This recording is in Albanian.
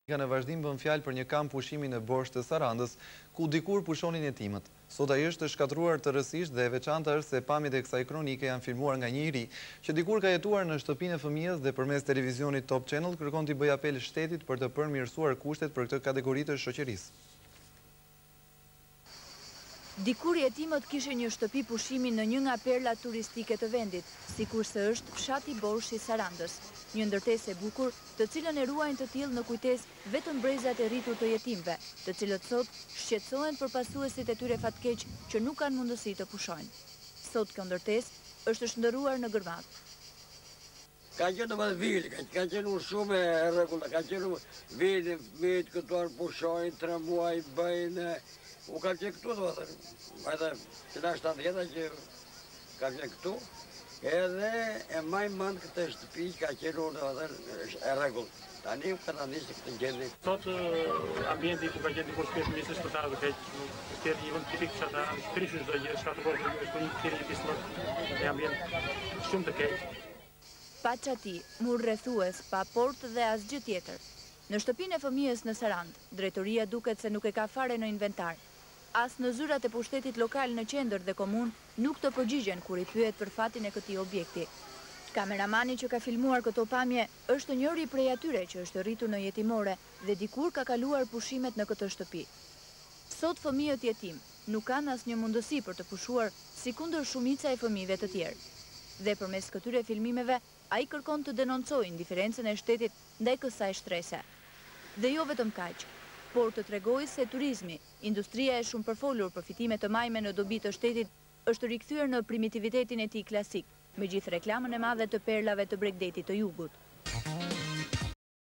Ka në vazhdim bën fjalë për një kamp pushimi në Borshtë të Sarandës, ku dikur pushonin jetimët. Sot ai është shkatruar tërësisht dhe e veçanta është se pamjet e kësaj kronike janë filmuar nga një iri që dikur ka jetuar në shtëpinë e fëmijës dhe përmes televizionit Top Channel kërkon t'i bëjë apel shtetit për të përmirësuar kushtet për këtë kategori të shoqërisë. Dikur jetimët kishin një shtëpi pushimi në një nga perlat turistike të vendit, sikurse është fshati Borshtë i Sarandës, një ndërtesë e bukur, të cilën e ruajnë të tillë në kujtesë vetëm brezat e rritur të jetimëve, të cilët sot shqetësohen për pasuesit e tyre fatkeq që nuk kanë mundësi të pushojnë. Sot kjo ndërtesë është shndërruar në gërmat. Ka qenë më vit, ka qenë shumë e rregullt, ka qenë vit këtu pushojnë 3 muaj bëjnë. U ka qenë këtu, edhe që da 70 që ka qenë këtu, edhe e maj mënd këtë shtëpi ka qenë e regull. Tani u ka të njështë këtë gjendje. Sot ambienti ku ka qenë dikur shpesh njësë shpëtarë dhe keq, nuk tjerë një vënd tipik që ata prishës dhe gjithë shkatë bërë, është një tjerë një pismët e ambient shumë të keq. Pa qati, mur rrethues, pa port dhe asgjë tjetër. Në shtëpinë e fëmijës në Sarandë, drejtoria duket se nuk e ka fare në inventar. As në zyrat e pushtetit lokal në qendër dhe komun nuk të përgjigjen kur i pyet për fatin e këtij objekti. Kameramani që ka filmuar këto pamje është njëri prej atyre që është rritur në jetimore dhe dikur ka kaluar pushimet në këtë shtëpi. Sot fëmijët jetim nuk kanë asnjë mundësi për të pushuar sikundër shumica e fëmijëve të tjerë. Dhe përmes këtyre filmimeve ai kërkon të denoncojë indiferencën e shtetit ndaj kësaj shtrese. Dhe jo vetëm kaq, por të tregojë se turizmi, industria e shumë përfolur për fitime të majme në dobi të shtetit, është rikthyer në primitivitetin e tij klasik, me gjithë reklamën e madhe të perlave të Bregdetit të Jugut.